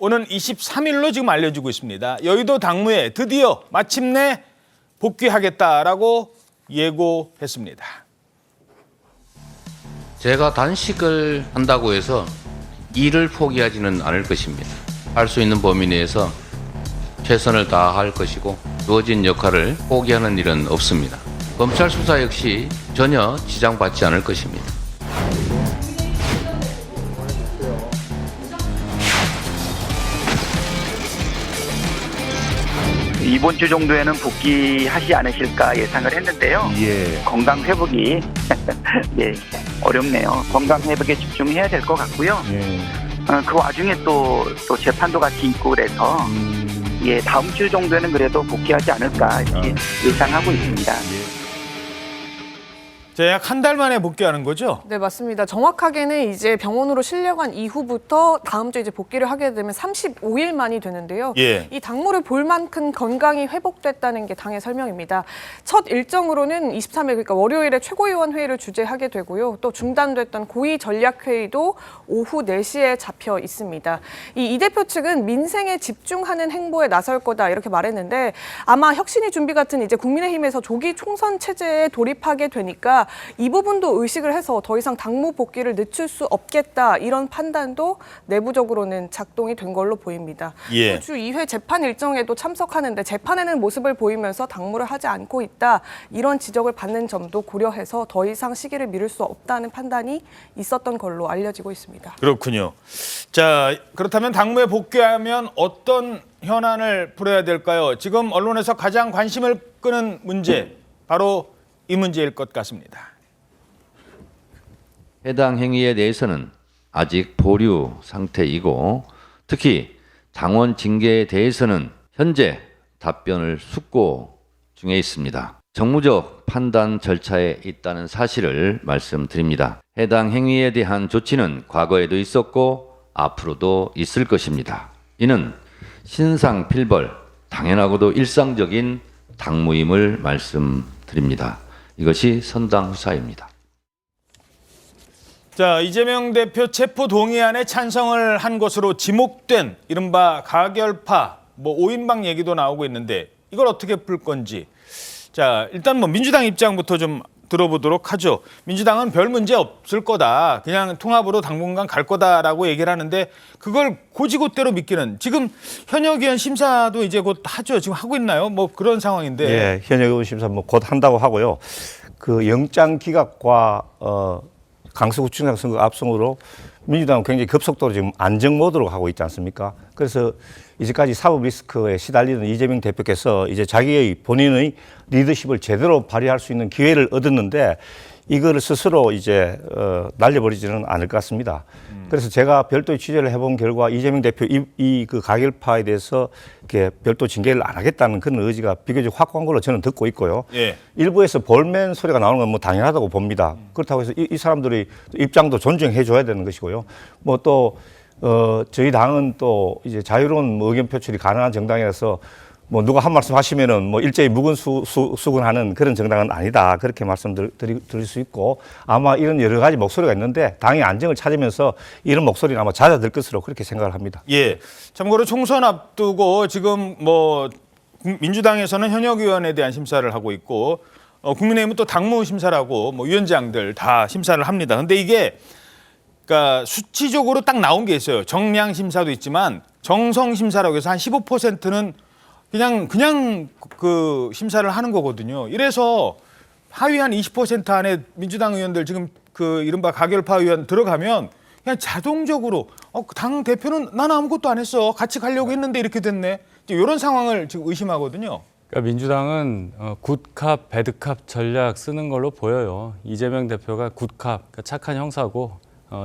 오는 23일로 지금 알려지고 있습니다. 여의도 당무에 드디어 마침내 복귀하겠다라고 예고했습니다. 제가 단식을 한다고 해서 일을 포기하지는 않을 것입니다. 할 수 있는 범위 내에서 최선을 다할 것이고 주어진 역할을 포기하는 일은 없습니다. 검찰 수사 역시 전혀 지장받지 않을 것입니다. 이번 주 정도에는 복귀하지 않으실까 예상을 했는데요. 건강 회복이 어렵네요. 건강 회복에 집중해야 될 것 같고요. 그 와중에 또 재판도 같이 있고 그래서 다음 주 정도에는 그래도 복귀하지 않을까 이렇게 예상하고 있습니다. 자, 약 한 달 만에 복귀하는 거죠? 네, 맞습니다. 정확하게는 이제 병원으로 실려간 이후부터 다음 주 이제 복귀를 하게 되면 35일 만이 되는데요. 예. 이 당무를 볼 만큼 건강이 회복됐다는 게 당의 설명입니다. 첫 일정으로는 23일, 그러니까 월요일에 최고위원 회의를 주재하게 되고요. 또 중단됐던 고위 전략회의도 오후 4시에 잡혀 있습니다. 이 대표 측은 민생에 집중하는 행보에 나설 거다 이렇게 말했는데 아마 혁신위 준비 같은 이제 국민의힘에서 조기 총선 체제에 돌입하게 되니까 이 부분도 의식을 해서 더 이상 당무 복귀를 늦출 수 없겠다 이런 판단도 내부적으로는 작동이 된 걸로 보입니다. 예. 주 2회 재판 일정에도 참석하는데 재판에는 모습을 보이면서 당무를 하지 않고 있다 이런 지적을 받는 점도 고려해서 더 이상 시기를 미룰 수 없다는 판단이 있었던 걸로 알려지고 있습니다. 그렇군요. 자, 그렇다면 당무에 복귀하면 어떤 현안을 풀어야 될까요? 지금 언론에서 가장 관심을 끄는 문제, 바로 이 문제일 것 같습니다. 해당 행위에 대해서는 아직 보류 상태이고 특히 당원 징계에 대해서는 현재 답변을 숙고 중에 있습니다. 정무적 판단 절차에 있다는 사실을 말씀드립니다. 해당 행위에 대한 조치는 과거에도 있었고 앞으로도 있을 것입니다. 이는 신상필벌, 당연하고도 일상적인 당무임을 말씀드립니다. 이것이 선당후사입니다. 자, 이재명 대표 체포 동의안에 찬성을 한 것으로 지목된 이른바 가결파 5인방 얘기도 나오고 있는데 이걸 어떻게 풀 건지. 자, 일단 민주당 입장부터 좀 들어보도록 하죠. 민주당은 별 문제 없을 거다. 그냥 통합으로 당분간 갈 거다라고 얘기를 하는데 그걸 곧이곧대로 믿기는, 지금 현역 의원 심사도 이제 곧 하죠. 지금 하고 있나요? 그런 상황인데. 예, 현역 의원 심사 곧 한다고 하고요. 그 영장 기각과 강서구청장 선거 압승으로 민주당은 굉장히 급속도로 지금 안정 모드로 가고 있지 않습니까? 그래서 이제까지 사법 리스크에 시달리는 이재명 대표께서 이제 자기의 본인의 리더십을 제대로 발휘할 수 있는 기회를 얻었는데 이거를 스스로 이제 날려버리지는 않을 것 같습니다. 그래서 제가 별도의 취재를 해본 결과 이재명 대표 그 가결파에 대해서 이렇게 별도 징계를 안 하겠다는 그런 의지가 비교적 확고한 걸로 저는 듣고 있고요. 예. 일부에서 볼멘 소리가 나오는 건 당연하다고 봅니다. 그렇다고 해서 이 사람들의 입장도 존중해 줘야 되는 것이고요. 저희 당은 또 이제 자유로운 의견 표출이 가능한 정당이라서 누가 한 말씀 하시면은 일제히 묵은 수군하는 그런 정당은 아니다. 그렇게 말씀드릴 수 있고 아마 이런 여러 가지 목소리가 있는데 당의 안정을 찾으면서 이런 목소리는 아마 잦아들 것으로 그렇게 생각을 합니다. 예. 참고로 총선 앞두고 지금 민주당에서는 현역 의원에 대한 심사를 하고 있고 국민의힘은 또 당무 심사를 하고 위원장들 다 심사를 합니다. 근데 이게 그러니까 수치적으로 딱 나온 게 있어요. 정량 심사도 있지만 정성 심사라고 해서 한 15%는 그냥 그 심사를 하는 거거든요. 이래서 하위 한 20% 안에 민주당 의원들 지금 그 이른바 가결파 의원 들어가면 그냥 자동적으로 당 대표는 나는 아무것도 안 했어. 같이 가려고 했는데 이렇게 됐네. 이런 상황을 지금 의심하거든요. 그러니까 민주당은 굿캅, 배드캅 전략 쓰는 걸로 보여요. 이재명 대표가 굿캅, 그러니까 착한 형사고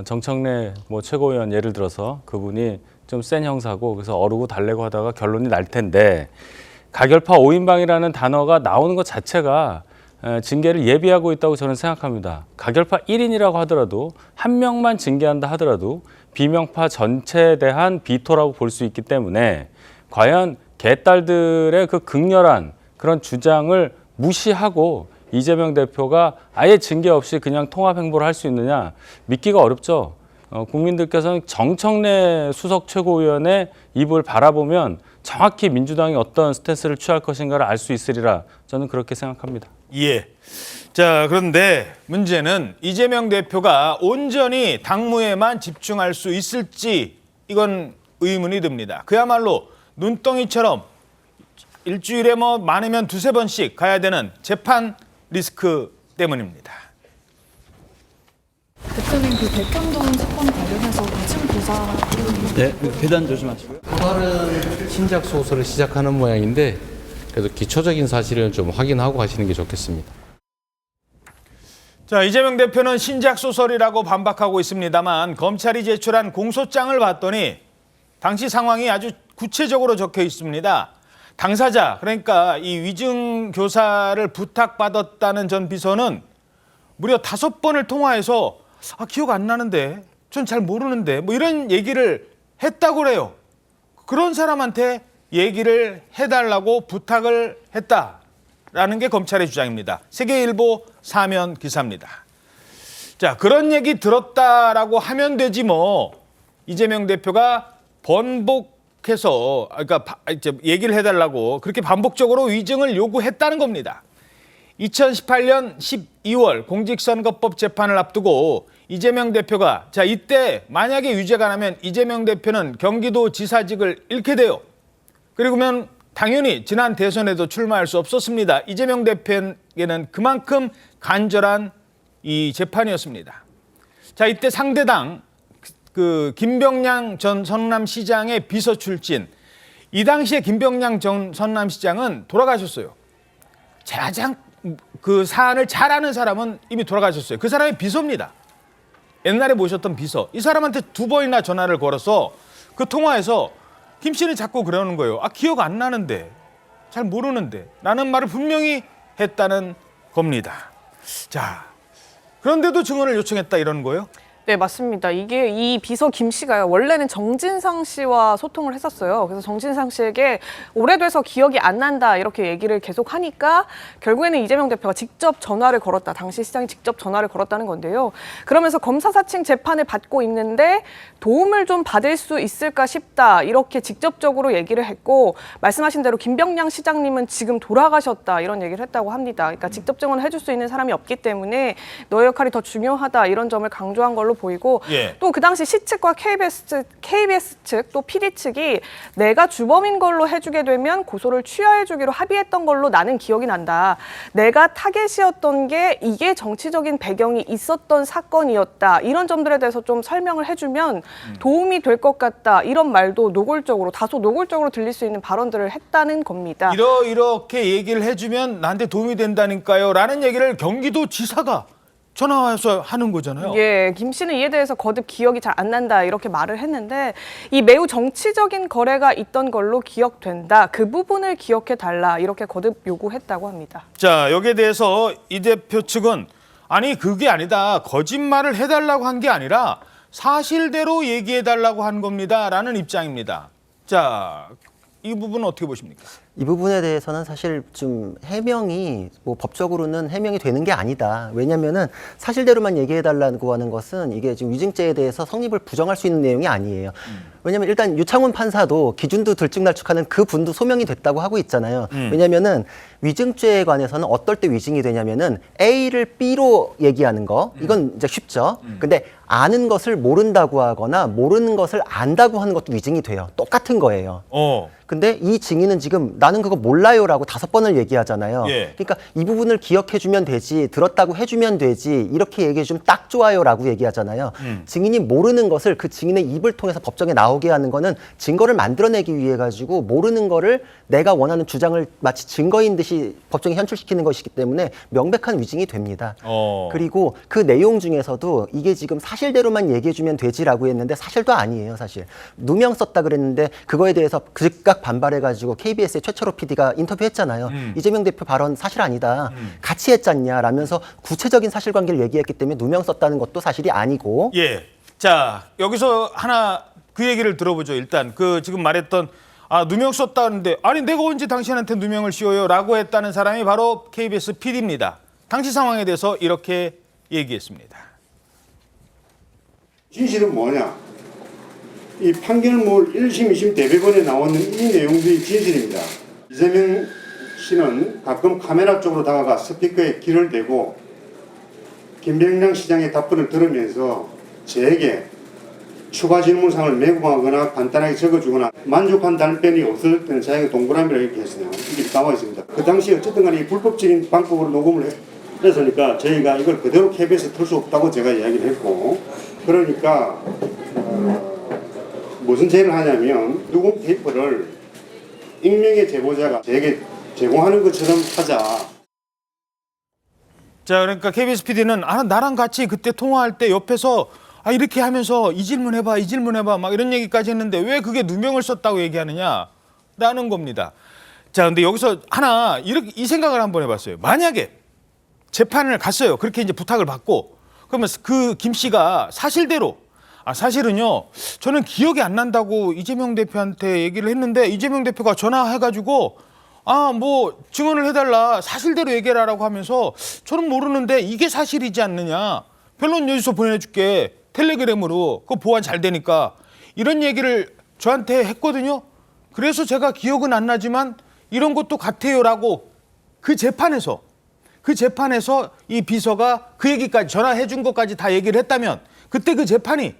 정청래 최고위원 예를 들어서 그분이 좀 센 형사고 그래서 어르고 달래고 하다가 결론이 날 텐데 가결파 5인방이라는 단어가 나오는 것 자체가 징계를 예비하고 있다고 저는 생각합니다. 가결파 1인이라고 하더라도 한 명만 징계한다 하더라도 비명파 전체에 대한 비토라고 볼 수 있기 때문에 과연 개딸들의 그 극렬한 그런 주장을 무시하고 이재명 대표가 아예 징계 없이 그냥 통합 행보를 할 수 있느냐 믿기가 어렵죠. 국민들께서는 정청래 수석 최고위원의 입을 바라보면 정확히 민주당이 어떤 스탠스를 취할 것인가를 알 수 있으리라 저는 그렇게 생각합니다. 예. 자, 그런데 문제는 이재명 대표가 온전히 당무에만 집중할 수 있을지 이건 의문이 듭니다. 그야말로 눈덩이처럼 일주일에 뭐 많으면 두세 번씩 가야 되는 재판 리스크 때문입니다. 대표님 그 백현동 사건 관련해서 무슨 조사? 네, 계단 조심하시고요. 또 다른 신작 소설을 시작하는 모양인데 그래도 기초적인 사실은 좀 확인하고 가시는 게 좋겠습니다. 자, 이재명 대표는 신작 소설이라고 반박하고 있습니다만 검찰이 제출한 공소장을 봤더니 당시 상황이 아주 구체적으로 적혀 있습니다. 당사자, 그러니까 이 위증 교사를 부탁받았다는 전 비서는 무려 5번을 통화해서 기억 안 나는데, 전 잘 모르는데 뭐 이런 얘기를 했다고 그래요. 그런 사람한테 얘기를 해달라고 부탁을 했다라는 게 검찰의 주장입니다. 세계일보 사면 기사입니다. 자, 그런 얘기 들었다라고 하면 되지 뭐 이재명 대표가 번복해서 그러니까 이제 얘기를 해달라고 그렇게 반복적으로 위증을 요구했다는 겁니다. 2018년 12월 공직선거법 재판을 앞두고 이재명 대표가 자 이때 만약에 유죄가 나면 이재명 대표는 경기도지사직을 잃게 돼요. 그리고면 당연히 지난 대선에도 출마할 수 없었습니다. 이재명 대표에게는 그만큼 간절한 이 재판이었습니다. 자 이때 상대당 그 김병량 전 성남시장의 비서 출신, 이 당시에 김병량 전 성남시장은 돌아가셨어요. 가장 그 사안을 잘 아는 사람은 이미 돌아가셨어요. 그 사람이 비서입니다. 옛날에 모셨던 비서. 이 사람한테 2번이나 전화를 걸어서 그 통화에서 김 씨는 자꾸 그러는 거예요. 기억 안 나는데, 잘 모르는데 라는 말을 분명히 했다는 겁니다. 자, 그런데도 증언을 요청했다 이러는 거예요? 네, 맞습니다. 이게 이 비서 김 씨가요. 원래는 정진상 씨와 소통을 했었어요. 그래서 정진상 씨에게 오래돼서 기억이 안 난다 이렇게 얘기를 계속 하니까 결국에는 이재명 대표가 직접 전화를 걸었다. 당시 시장이 직접 전화를 걸었다는 건데요. 그러면서 검사 사칭 재판을 받고 있는데 도움을 좀 받을 수 있을까 싶다. 이렇게 직접적으로 얘기를 했고 말씀하신 대로 김병량 시장님은 지금 돌아가셨다. 이런 얘기를 했다고 합니다. 그러니까 직접 증언을 해줄 수 있는 사람이 없기 때문에 너의 역할이 더 중요하다. 이런 점을 강조한 걸로 보이고 예. 또 그 당시 시 측과 KBS 측 또 PD 측이 내가 주범인 걸로 해주게 되면 고소를 취하해주기로 합의했던 걸로 나는 기억이 난다. 내가 타겟이었던 게 이게 정치적인 배경이 있었던 사건이었다. 이런 점들에 대해서 좀 설명을 해주면 도움이 될 것 같다. 이런 말도 다소 노골적으로 들릴 수 있는 발언들을 했다는 겁니다. 이렇게 얘기를 해주면 나한테 도움이 된다니까요 라는 얘기를 경기도지사가 전화와서 하는 거잖아요. 예, 김 씨는 이에 대해서 거듭 기억이 잘 안 난다 이렇게 말을 했는데 이 매우 정치적인 거래가 있던 걸로 기억된다. 그 부분을 기억해 달라 이렇게 거듭 요구했다고 합니다. 자, 여기에 대해서 이 대표 측은 아니 그게 아니다. 거짓말을 해달라고 한 게 아니라 사실대로 얘기해달라고 한 겁니다. 라는 입장입니다. 자, 이 부분은 어떻게 보십니까? 이 부분에 대해서는 사실 좀 해명이 뭐 법적으로는 해명이 되는 게 아니다. 왜냐면은 사실대로만 얘기해달라고 하는 것은 이게 지금 위증죄에 대해서 성립을 부정할 수 있는 내용이 아니에요. 왜냐면 일단 유창훈 판사도 기준도 들쭉날쭉하는 그 분도 소명이 됐다고 하고 있잖아요. 왜냐면은 위증죄에 관해서는 어떨 때 위증이 되냐면은 A를 B로 얘기하는 거 이건 이제 쉽죠. 근데 아는 것을 모른다고 하거나 모르는 것을 안다고 하는 것도 위증이 돼요. 똑같은 거예요. 근데 이 증인은 지금 나는 그거 몰라요라고 5번을 얘기하잖아요. 예. 그러니까 이 부분을 기억해주면 되지, 들었다고 해주면 되지, 이렇게 얘기해주면 딱 좋아요라고 얘기하잖아요. 증인이 모르는 것을 그 증인의 입을 통해서 법정에 나오게 하는 거는 증거를 만들어내기 위해 가지고 모르는 거를 내가 원하는 주장을 마치 증거인 듯이 법정에 현출시키는 것이기 때문에 명백한 위증이 됩니다. 그리고 그 내용 중에서도 이게 지금 사실대로만 얘기해주면 되지라고 했는데 사실도 아니에요, 사실. 누명 썼다 그랬는데 그거에 대해서 즉각 반발해가지고 KBS의 최철호 PD가 인터뷰했잖아요. 이재명 대표 발언 사실 아니다. 같이 했잖냐 라면서 구체적인 사실관계를 얘기했기 때문에 누명 썼다는 것도 사실이 아니고. 예. 자, 여기서 하나 그 얘기를 들어보죠. 일단 그 지금 말했던 누명 썼다는데 아니 내가 언제 당신한테 누명을 씌워요 라고 했다는 사람이 바로 KBS PD입니다. 당시 상황에 대해서 이렇게 얘기했습니다. 진실은 뭐냐? 이 판결문 1심, 2심 대법원에 나오는 이 내용들이 진실입니다. 이재명 씨는 가끔 카메라 쪽으로 다가가 스피커에 귀를 대고 김병장 시장의 답변을 들으면서 저에게 추가 질문사항을 메모하거나 간단하게 적어주거나 만족한 답변이 없을 때는 자기가 동그라미를 이렇게 했어요. 이게 나와 있습니다. 그 당시에 어쨌든 간에 이 불법적인 방법으로 녹음을 했으니까 저희가 이걸 그대로 KBS에 틀 수 없다고 제가 이야기를 했고, 그러니까 무슨 죄를 하냐면 녹음 테이프를 익명의 제보자가 저에게 제공하는 것처럼 하자. 자, 그러니까 KBS PD는 나랑 같이 그때 통화할 때 옆에서 이렇게 하면서 이 질문 해봐, 이 질문 해봐 막 이런 얘기까지 했는데 왜 그게 누명을 썼다고 얘기하느냐라는 겁니다. 자, 근데 여기서 이 생각을 한번 해봤어요. 만약에 재판을 갔어요. 그렇게 이제 부탁을 받고 그러면 그 김 씨가 사실대로 사실은요 저는 기억이 안 난다고 이재명 대표한테 얘기를 했는데 이재명 대표가 전화해가지고 뭐 증언을 해달라 사실대로 얘기해라라고 하면서 저는 모르는데 이게 사실이지 않느냐 변론 여지서 보내줄게 텔레그램으로 그거 보안 잘 되니까 이런 얘기를 저한테 했거든요. 그래서 제가 기억은 안 나지만 이런 것도 같아요라고 그 재판에서 이 비서가 그 얘기까지 전화해 준 것까지 다 얘기를 했다면 그때 그 재판이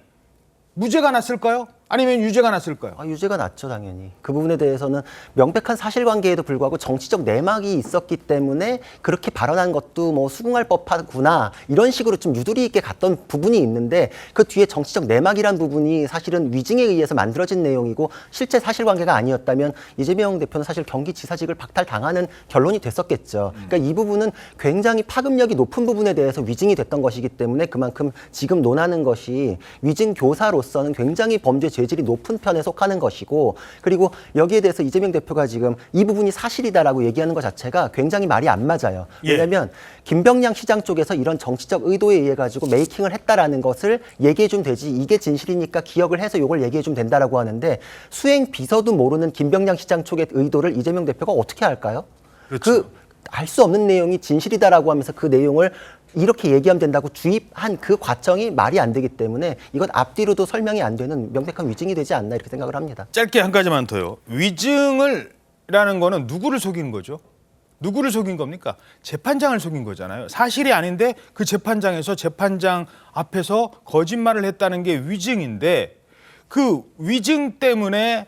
무죄가 났을까요? 아니면 유죄가 났을까요? 유죄가 났죠, 당연히. 그 부분에 대해서는 명백한 사실관계에도 불구하고 정치적 내막이 있었기 때문에 그렇게 발언한 것도 뭐 수긍할 법하구나 이런 식으로 좀 유도리 있게 갔던 부분이 있는데 그 뒤에 정치적 내막이란 부분이 사실은 위증에 의해서 만들어진 내용이고 실제 사실관계가 아니었다면 이재명 대표는 사실 경기지사직을 박탈당하는 결론이 됐었겠죠. 그러니까 이 부분은 굉장히 파급력이 높은 부분에 대해서 위증이 됐던 것이기 때문에 그만큼 지금 논하는 것이 위증 교사로서는 굉장히 범죄 죄질이 높은 편에 속하는 것이고 그리고 여기에 대해서 이재명 대표가 지금 이 부분이 사실이다라고 얘기하는 것 자체가 굉장히 말이 안 맞아요. 왜냐하면 김병량 시장 쪽에서 이런 정치적 의도에 의해 가지고 메이킹을 했다라는 것을 얘기해 주면 되지 이게 진실이니까 기억을 해서 이걸 얘기해 주면 된다라고 하는데 수행 비서도 모르는 김병량 시장 쪽의 의도를 이재명 대표가 어떻게 할까요? 그렇죠. 알 수 없는 내용이 진실이다라고 하면서 그 내용을 이렇게 얘기하면 된다고 주입한 그 과정이 말이 안 되기 때문에 이건 앞뒤로도 설명이 안 되는 명백한 위증이 되지 않나 이렇게 생각을 합니다. 짧게 한 가지만 더요. 위증을라는 거는 누구를 속이는 거죠? 누구를 속인 겁니까? 재판장을 속인 거잖아요. 사실이 아닌데 그 재판장에서 재판장 앞에서 거짓말을 했다는 게 위증인데 그 위증 때문에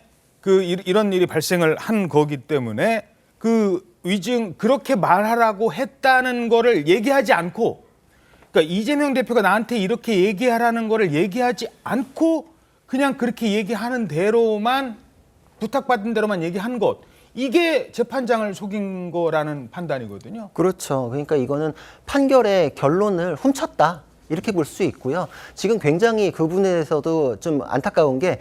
이런 일이 발생을 한 거기 때문에 그 위증 그렇게 말하라고 했다는 거를 얘기하지 않고 그러니까 이재명 대표가 나한테 이렇게 얘기하라는 거를 얘기하지 않고 그냥 그렇게 얘기하는 대로만 부탁받은 대로만 얘기한 것 이게 재판장을 속인 거라는 판단이거든요. 그렇죠. 그러니까 이거는 판결의 결론을 훔쳤다 이렇게 볼 수 있고요. 지금 굉장히 그 부분에서도 좀 안타까운 게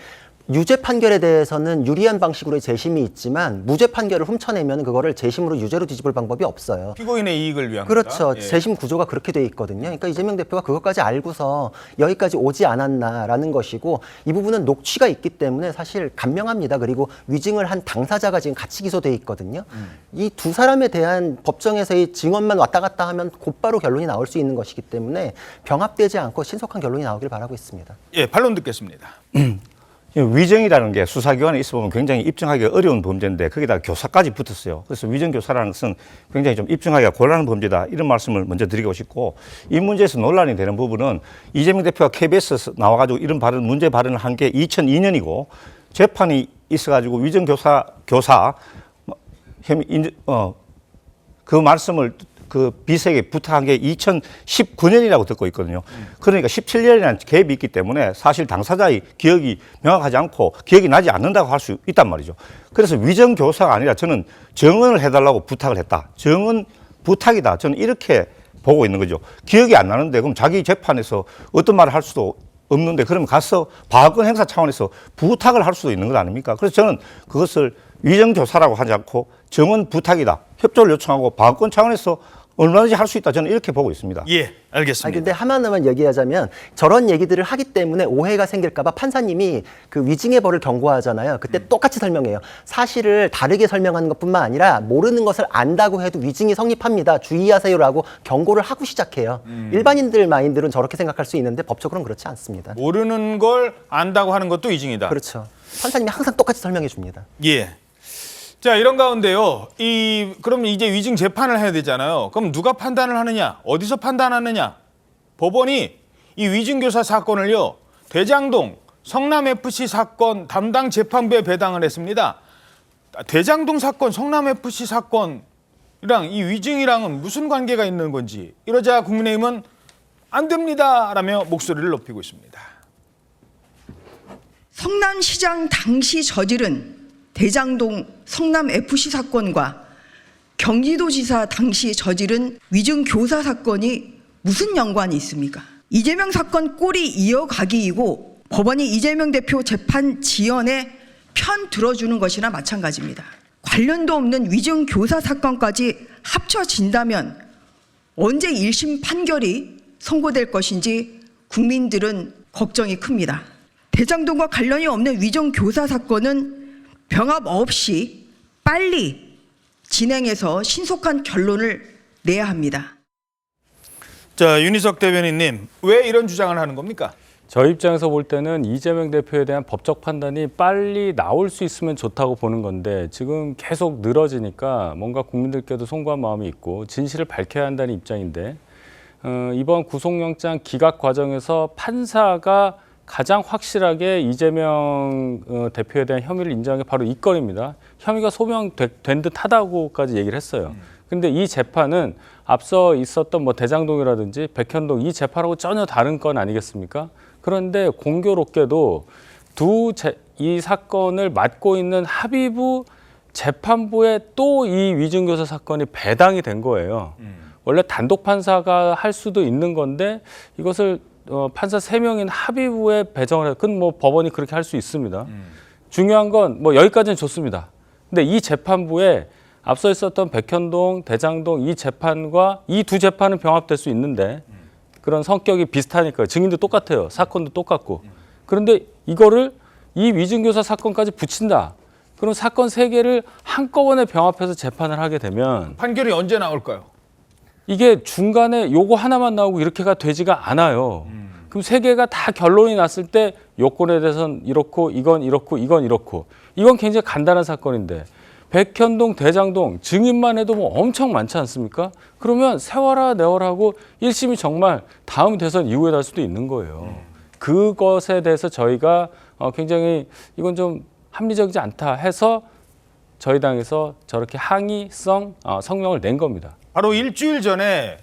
유죄 판결에 대해서는 유리한 방식으로의 재심이 있지만 무죄 판결을 훔쳐내면 그거를 재심으로 유죄로 뒤집을 방법이 없어요. 피고인의 이익을 위한 그렇죠. 거다. 예. 재심 구조가 그렇게 돼 있거든요. 그러니까 이재명 대표가 그것까지 알고서 여기까지 오지 않았나라는 것이고 이 부분은 녹취가 있기 때문에 사실 간명합니다. 그리고 위증을 한 당사자가 지금 같이 기소돼 있거든요. 이 두 사람에 대한 법정에서의 증언만 왔다 갔다 하면 곧바로 결론이 나올 수 있는 것이기 때문에 병합되지 않고 신속한 결론이 나오길 바라고 있습니다. 예, 반론 듣겠습니다. 위증이라는 게 수사기관에 있어보면 굉장히 입증하기 어려운 범죄인데 거기다 교사까지 붙었어요. 그래서 위증교사라는 것은 굉장히 좀 입증하기가 곤란한 범죄다. 이런 말씀을 먼저 드리고 싶고 이 문제에서 논란이 되는 부분은 이재명 대표가 KBS에서 나와가지고 이런 문제 발언을 한 게 2002년이고 재판이 있어가지고 위증교사 그 말씀을 그 비서에게 부탁한 게 2019년이라고 듣고 있거든요. 그러니까 17년이라는 갭이 있기 때문에 사실 당사자의 기억이 명확하지 않고 기억이 나지 않는다고 할 수 있단 말이죠. 그래서 위정교사가 아니라 저는 증언을 해달라고 부탁을 했다. 증언 부탁이다. 저는 이렇게 보고 있는 거죠. 기억이 안 나는데 그럼 자기 재판에서 어떤 말을 할 수도 없는데 그러면 가서 방어권 행사 차원에서 부탁을 할 수도 있는 것 아닙니까? 그래서 저는 그것을 위정교사라고 하지 않고 증언 부탁이다. 협조를 요청하고 방어권 차원에서 얼마든지 할 수 있다 저는 이렇게 보고 있습니다. 예, 알겠습니다. 아니, 근데 하나만 얘기하자면 저런 얘기들을 하기 때문에 오해가 생길까 봐 판사님이 그 위증의 벌을 경고하잖아요. 그때 똑같이 설명해요. 사실을 다르게 설명하는 것뿐만 아니라 모르는 것을 안다고 해도 위증이 성립합니다. 주의하세요라고 경고를 하고 시작해요. 일반인들 마인드는 저렇게 생각할 수 있는데 법적으로는 그렇지 않습니다. 모르는 걸 안다고 하는 것도 위증이다. 그렇죠. 판사님이 항상 똑같이 설명해 줍니다. 예. 자, 이런 가운데요. 그럼 이제 위증 재판을 해야 되잖아요. 그럼 누가 판단을 하느냐? 어디서 판단하느냐? 법원이 이 위증교사 사건을요. 대장동 성남FC 사건 담당 재판부에 배당을 했습니다. 대장동 사건, 성남FC 사건이랑 이 위증이랑은 무슨 관계가 있는 건지 이러자 국민의힘은 안 됩니다라며 목소리를 높이고 있습니다. 성남시장 당시 저지른 대장동 성남FC 사건과 경기도지사 당시 저지른 위증교사 사건이 무슨 연관이 있습니까? 이재명 사건 꼴이 이어가기이고 법원이 이재명 대표 재판 지연에 편 들어주는 것이나 마찬가지입니다. 관련도 없는 위증교사 사건까지 합쳐진다면 언제 1심 판결이 선고될 것인지 국민들은 걱정이 큽니다. 대장동과 관련이 없는 위증교사 사건은 병합 없이 빨리 진행해서 신속한 결론을 내야 합니다. 자, 윤희석 대변인님, 왜 이런 주장을 하는 겁니까? 저희 입장에서 볼 때는 이재명 대표에 대한 법적 판단이 빨리 나올 수 있으면 좋다고 보는 건데 지금 계속 늘어지니까 뭔가 국민들께도 송구한 마음이 있고 진실을 밝혀야 한다는 입장인데 이번 구속영장 기각 과정에서 판사가 가장 확실하게 이재명 대표에 대한 혐의를 인정한 게 바로 이 건입니다. 혐의가 소명된 듯하다고까지 얘기를 했어요. 근데 이 재판은 앞서 있었던 뭐 대장동이라든지 백현동 이 재판하고 전혀 다른 건 아니겠습니까? 그런데 공교롭게도 이 사건을 맡고 있는 합의부 재판부에 또 이 위증교사 사건이 배당이 된 거예요. 원래 단독 판사가 할 수도 있는 건데 이것을 판사 3명인 합의부에 배정을 해요. 그건 뭐 법원이 그렇게 할 수 있습니다. 중요한 건 뭐 여기까지는 좋습니다. 근데 이 재판부에 앞서 있었던 백현동, 대장동 이 재판과 이 두 재판은 병합될 수 있는데 그런 성격이 비슷하니까요. 증인도 똑같아요. 사건도 똑같고. 그런데 이거를 이 위증교사 사건까지 붙인다. 그럼 사건 3개를 한꺼번에 병합해서 재판을 하게 되면 판결이 언제 나올까요? 이게 중간에 요거 하나만 나오고 이렇게가 되지가 않아요. 그럼 3개가 다 결론이 났을 때 요건에 대해서는 이렇고 이건 이렇고 이건 이렇고 이건 굉장히 간단한 사건인데 백현동, 대장동 증인만 해도 뭐 엄청 많지 않습니까? 그러면 세워라 내워라고 1심이 정말 다음 대선 이후에 날 수도 있는 거예요. 그것에 대해서 저희가 굉장히 이건 좀 합리적이지 않다 해서 저희 당에서 저렇게 항의성 성명을 낸 겁니다. 바로 일주일 전에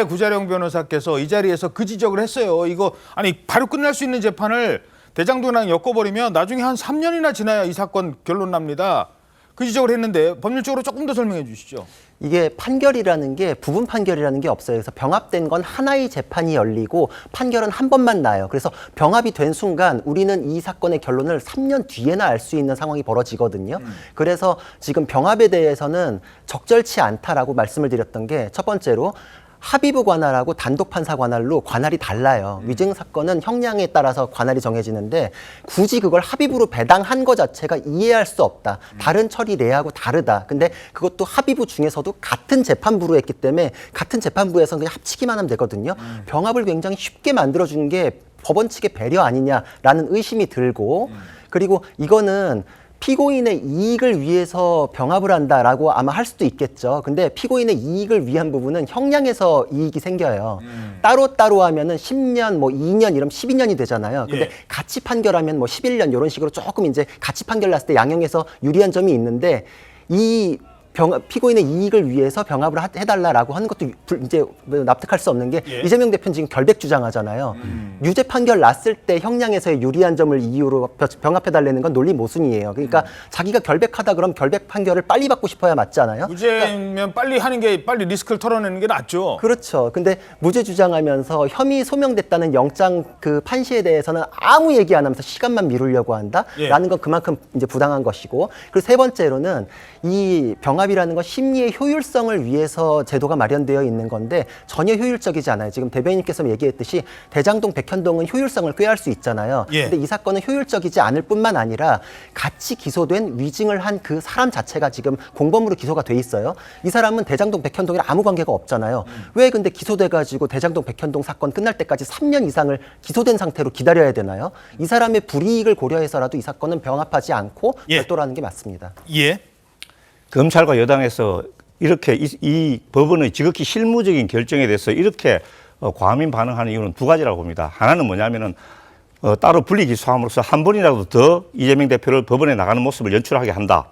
구자룡 변호사께서 이 자리에서 그 지적을 했어요. 이거 아니 바로 끝날 수 있는 재판을 대장동이랑 엮어버리면 나중에 한 3년이나 지나야 이 사건 결론 납니다. 그 지적을 했는데 법률적으로 조금 더 설명해 주시죠. 이게 판결이라는 게 부분 판결이라는 게 없어요. 그래서 병합된 건 하나의 재판이 열리고 판결은 한 번만 나요. 그래서 병합이 된 순간 우리는 이 사건의 결론을 3년 뒤에나 알 수 있는 상황이 벌어지거든요. 그래서 지금 병합에 대해서는 적절치 않다라고 말씀을 드렸던 게 첫 번째로 합의부 관할하고 단독 판사 관할로 관할이 달라요. 위증 사건은 형량에 따라서 관할이 정해지는데 굳이 그걸 합의부로 배당한 것 자체가 이해할 수 없다. 다른 처리 내하고 다르다. 근데 그것도 합의부 중에서도 같은 재판부로 했기 때문에 같은 재판부에서 그냥 합치기만 하면 되거든요. 병합을 굉장히 쉽게 만들어주는 게 법원 측의 배려 아니냐라는 의심이 들고 그리고 이거는 피고인의 이익을 위해서 병합을 한다라고 아마 할 수도 있겠죠. 근데 피고인의 이익을 위한 부분은 형량에서 이익이 생겨요. 따로따로 하면은 10년, 뭐 2년 이러면 12년이 되잖아요. 근데 같이 판결하면 뭐 11년 이런 식으로 조금 이제 같이 판결 났을 때 양형에서 유리한 점이 있는데 이 피고인의 이익을 위해서 병합을 해달라라고 하는 것도 이제 납득할 수 없는 게 이재명 대표는 지금 결백 주장하잖아요. 유죄 판결 났을 때 형량에서의 유리한 점을 이유로 병합해달라는 건 논리 모순이에요. 그러니까 자기가 결백하다 그러면 결백 판결을 빨리 받고 싶어야 맞잖아요. 무죄면 그러니까 빨리 하는 게 빨리 리스크를 털어내는 게 낫죠. 그렇죠. 근데 무죄 주장하면서 혐의 소명됐다는 영장 그 판시에 대해서는 아무 얘기 안 하면서 시간만 미루려고 한다라는 건 그만큼 이제 부당한 것이고 그리고 세 번째로는 이 병합 병합이라는 건 심리의 효율성을 위해서 제도가 마련되어 있는 건데 전혀 효율적이지 않아요. 지금 대변인께서 얘기했듯이 대장동, 백현동은 효율성을 꾀할 수 있잖아요. 예. 근데 이 사건은 효율적이지 않을 뿐만 아니라 같이 기소된 위증을 한 그 사람 자체가 지금 공범으로 기소가 돼 있어요. 이 사람은 대장동, 백현동이랑 아무 관계가 없잖아요. 왜 근데 기소돼가지고 대장동, 백현동 사건 끝날 때까지 3년 이상을 기소된 상태로 기다려야 되나요? 이 사람의 불이익을 고려해서라도 이 사건은 병합하지 않고 예. 별도라는 게 맞습니다. 예. 검찰과 여당에서 이렇게 이 법원의 지극히 실무적인 결정에 대해서 이렇게 과민 반응하는 이유는 두 가지라고 봅니다. 하나는 뭐냐면은 따로 분리 기소함으로써 한 번이라도 더 이재명 대표를 법원에 나가는 모습을 연출하게 한다.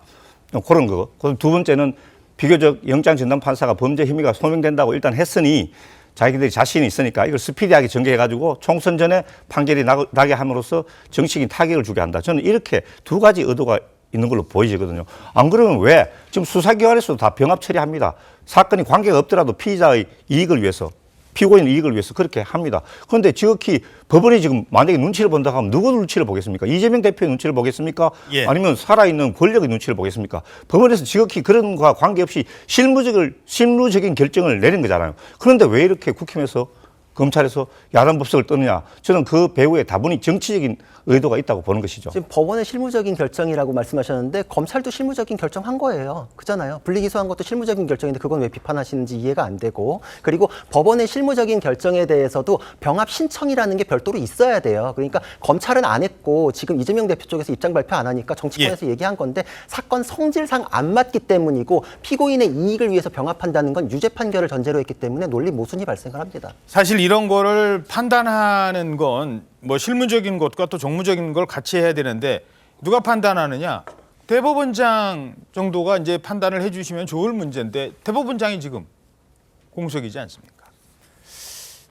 그런 거. 그리고 두 번째는 비교적 영장전담판사가 범죄 혐의가 소명된다고 일단 했으니 자기들이 자신이 있으니까 이걸 스피디하게 전개해가지고 총선 전에 판결이 나게 함으로써 정치적인 타격을 주게 한다. 저는 이렇게 두 가지 의도가 있는 걸로 보이지거든요. 안 그러면 왜 지금 수사기관에서도 다 병합 처리합니다. 사건이 관계가 없더라도 피의자의 이익을 위해서, 피고인 이익을 위해서 그렇게 합니다. 그런데 지극히 법원이 지금 만약에 눈치를 본다고 하면 누구 눈치를 보겠습니까? 이재명 대표의 눈치를 보겠습니까? 예. 아니면 살아있는 권력의 눈치를 보겠습니까? 법원에서 지극히 그런 것과 관계없이 실무적인 결정을 내린 거잖아요. 그런데 왜 이렇게 국힘에서 검찰에서 야당 법석을 떠느냐? 저는 그 배후에 다분히 정치적인 의도가 있다고 보는 것이죠. 지금 법원의 실무적인 결정이라고 말씀하셨는데 검찰도 실무적인 결정한 거예요. 그잖아요. 분리기소한 것도 실무적인 결정인데 그건 왜 비판하시는지 이해가 안 되고, 그리고 법원의 실무적인 결정에 대해서도 병합 신청이라는 게 별도로 있어야 돼요. 그러니까 검찰은 안 했고 지금 이재명 대표 쪽에서 입장 발표 안 하니까 정치권에서 얘기한 건데 사건 성질상 안 맞기 때문이고 피고인의 이익을 위해서 병합한다는 건 유죄 판결을 전제로 했기 때문에 논리 모순이 발생을 합니다. 사실 이런 거를 판단하는 건 뭐 실무적인 것과 또 정무적인 걸 같이 해야 되는데 누가 판단하느냐? 대법원장 정도가 이제 판단을 해주시면 좋을 문제인데 대법원장이 지금 공석이지 않습니까?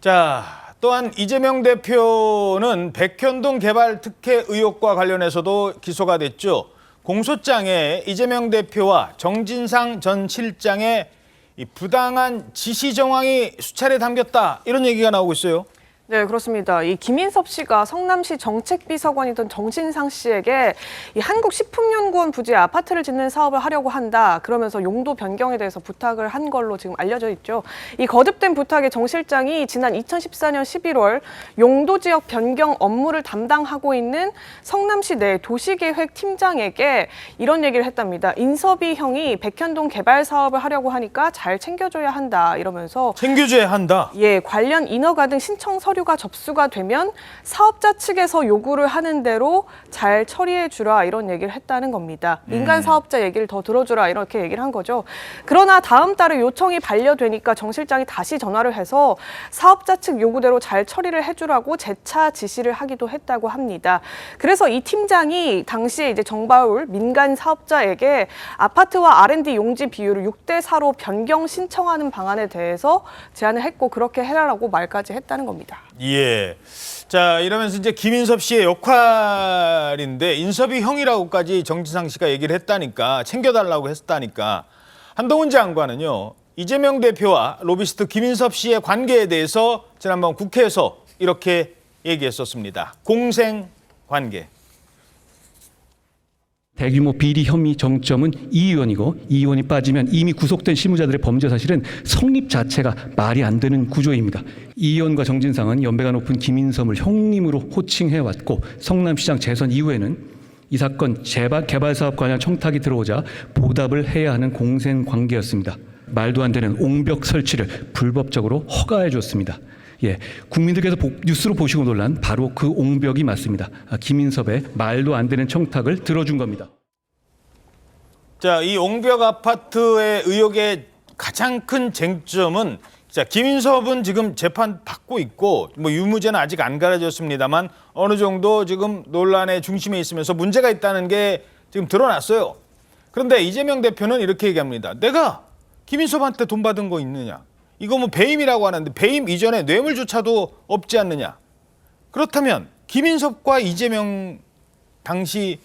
자, 또한 이재명 대표는 백현동 개발 특혜 의혹과 관련해서도 기소가 됐죠. 공소장에 이재명 대표와 정진상 전 실장의 이 부당한 지시 정황이 수차례 담겼다, 이런 얘기가 나오고 있어요. 네, 그렇습니다. 이 김인섭 씨가 성남시 정책비서관이던 정진상 씨에게 이 한국식품연구원 부지에 아파트를 짓는 사업을 하려고 한다, 그러면서 용도 변경에 대해서 부탁을 한 걸로 지금 알려져 있죠. 이 거듭된 부탁에 정 실장이 지난 2014년 11월 용도 지역 변경 업무를 담당하고 있는 성남시 내 도시계획 팀장에게 이런 얘기를 했답니다. 인섭이 형이 백현동 개발 사업을 하려고 하니까 잘 챙겨줘야 한다, 이러면서 챙겨줘야 한다. 예, 관련 인허가 등 신청 서류가 접수가 되면 사업자 측에서 요구를 하는 대로 잘 처리해 주라, 이런 얘기를 했다는 겁니다. 민간 사업자 얘기를 더 들어주라, 이렇게 얘기를 한 거죠. 그러나 다음 달에 요청이 반려되니까 정 실장이 다시 전화를 해서 사업자 측 요구대로 잘 처리를 해주라고 재차 지시를 하기도 했다고 합니다. 그래서 이 팀장이 당시에 이제 정바울 민간 사업자에게 아파트와 R&D 용지 비율을 6대4로 변경 신청하는 방안에 대해서 제안을 했고 그렇게 해라라고 말까지 했다는 겁니다. 예. 자, 이러면서 이제 김인섭 씨의 역할인데 인섭이 형이라고까지 정진상 씨가 얘기를 했다니까, 챙겨달라고 했다니까, 한동훈 장관은요, 이재명 대표와 로비스트 김인섭 씨의 관계에 대해서 지난번 국회에서 이렇게 얘기했었습니다. 공생 관계. 대규모 비리 혐의 정점은 이 의원이고, 이 의원이 빠지면 이미 구속된 실무자들의 범죄 사실은 성립 자체가 말이 안 되는 구조입니다. 이 의원과 정진상은 연배가 높은 김인섭을 형님으로 호칭해왔고, 성남시장 재선 이후에는 이 사건 개발 사업 관련 청탁이 들어오자 보답을 해야 하는 공생 관계였습니다. 말도 안 되는 옹벽 설치를 불법적으로 허가해 줬습니다. 예, 국민들께서 뉴스로 보시고 놀란 바로 그 옹벽이 맞습니다. 김인섭의 말도 안 되는 청탁을 들어준 겁니다. 자, 이 옹벽 아파트의 의혹의 가장 큰 쟁점은, 자, 김인섭은 지금 재판 받고 있고 뭐 유무죄는 아직 안 가려졌습니다만 어느 정도 지금 논란의 중심에 있으면서 문제가 있다는 게 지금 드러났어요. 그런데 이재명 대표는 이렇게 얘기합니다. 내가 김인섭한테 돈 받은 거 있느냐? 이거 뭐 배임이라고 하는데 배임 이전에 뇌물조차도 없지 않느냐? 그렇다면 김인섭과 이재명 당시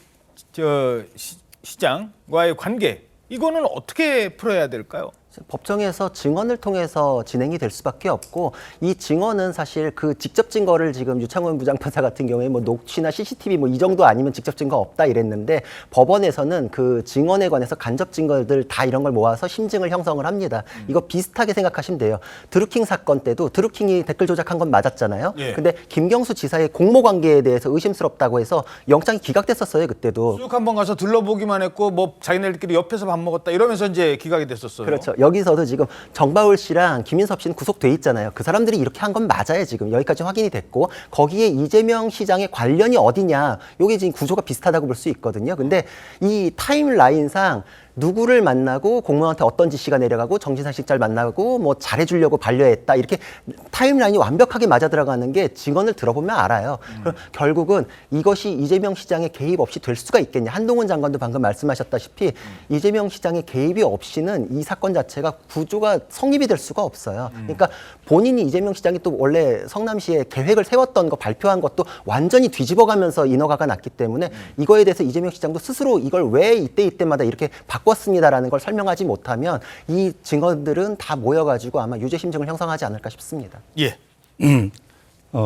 시장과의 관계, 이거는 어떻게 풀어야 될까요? 법정에서 증언을 통해서 진행이 될 수밖에 없고, 이 증언은 사실 그 직접 증거를 지금 유창훈 부장판사 같은 경우에 뭐 녹취나 CCTV 뭐 이 정도 아니면 직접 증거 없다 이랬는데, 법원에서는 그 증언에 관해서 간접 증거들 다 이런 걸 모아서 심증을 형성을 합니다. 이거 비슷하게 생각하시면 돼요. 드루킹 사건 때도 드루킹이 댓글 조작한 건 맞았잖아요. 예. 근데 김경수 지사의 공모 관계에 대해서 의심스럽다고 해서 영장이 기각됐었어요, 그때도. 쭉 한번 가서 둘러보기만 했고 뭐 자기네들끼리 옆에서 밥 먹었다 이러면서 이제 기각이 됐었어요. 그렇죠. 여기서도 지금 정바울 씨랑 김인섭 씨는 구속돼 있잖아요. 그 사람들이 이렇게 한 건 맞아요. 지금 여기까지 확인이 됐고, 거기에 이재명 시장의 관련이 어디냐, 이게 지금 구조가 비슷하다고 볼 수 있거든요. 근데 이 타임라인상 누구를 만나고 공무원한테 어떤 지시가 내려가고 정진상 실장을 만나고 뭐 잘해주려고 반려했다, 이렇게 타임라인이 완벽하게 맞아 들어가는 게 증언을 들어보면 알아요. 그럼 결국은 이것이 이재명 시장의 개입 없이 될 수가 있겠냐. 한동훈 장관도 방금 말씀하셨다시피 이재명 시장의 개입이 없이는 이 사건 자체가 구조가 성립이 될 수가 없어요. 그러니까 본인이 이재명 시장이 또 원래 성남시에 계획을 세웠던 거 발표한 것도 완전히 뒤집어가면서 인허가가 났기 때문에 이거에 대해서 이재명 시장도 스스로 이걸 왜 이때마다 이렇게 바꿨습니다라는 걸 설명하지 못하면 이 증언들은 다 모여가지고 아마 유죄 심증을 형성하지 않을까 싶습니다. 예.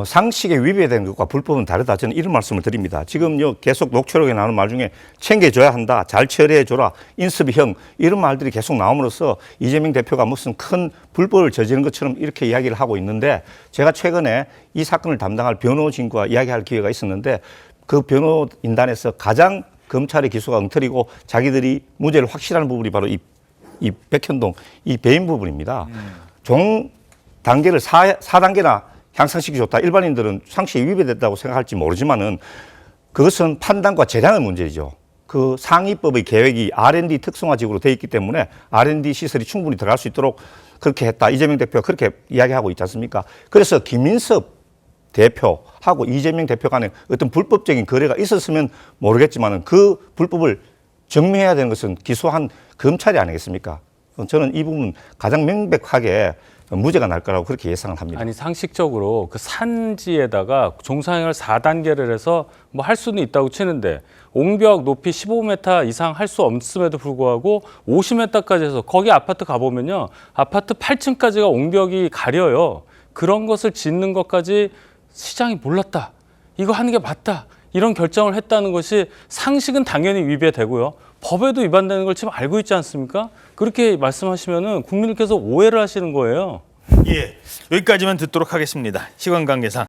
상식에 위배되는 것과 불법은 다르다. 저는 이런 말씀을 드립니다. 지금요 계속 녹취록에 나오는 말 중에 챙겨줘야 한다, 잘 처리해줘라, 인습형, 이런 말들이 계속 나옴으로써 이재명 대표가 무슨 큰 불법을 저지른 것처럼 이렇게 이야기를 하고 있는데, 제가 최근에 이 사건을 담당할 변호진과 이야기할 기회가 있었는데, 그 변호인단에서 가장 검찰의 기소가 엉터리고 자기들이 무죄를 확실한 부분이 바로 이 백현동, 이 배임 부분입니다. 종 단계를 4단계나 향상시키 줬다. 일반인들은 상식에 위배됐다고 생각할지 모르지만은 그것은 판단과 재량의 문제이죠. 그 상위법의 계획이 R&D 특성화지구로 되어 있기 때문에 R&D 시설이 충분히 들어갈 수 있도록 그렇게 했다. 이재명 대표가 그렇게 이야기하고 있지 않습니까? 그래서 김인섭 대표하고 이재명 대표 간에 어떤 불법적인 거래가 있었으면 모르겠지만은 그 불법을 증명해야 되는 것은 기소한 검찰이 아니겠습니까? 저는 이 부분 가장 명백하게 무죄가 날 거라고 그렇게 예상을 합니다. 아니, 상식적으로 그 산지에다가 종상형을 4단계를 해서 뭐 할 수는 있다고 치는데, 옹벽 높이 15m 이상 할 수 없음에도 불구하고 50m까지 해서, 거기 아파트 가보면요, 아파트 8층까지가 옹벽이 가려요. 그런 것을 짓는 것까지 시장이 몰랐다, 이거 하는 게 맞다, 이런 결정을 했다는 것이 상식은 당연히 위배되고요, 법에도 위반되는 걸 지금 알고 있지 않습니까? 그렇게 말씀하시면은 국민들께서 오해를 하시는 거예요. 예. 여기까지만 듣도록 하겠습니다. 시간 관계상.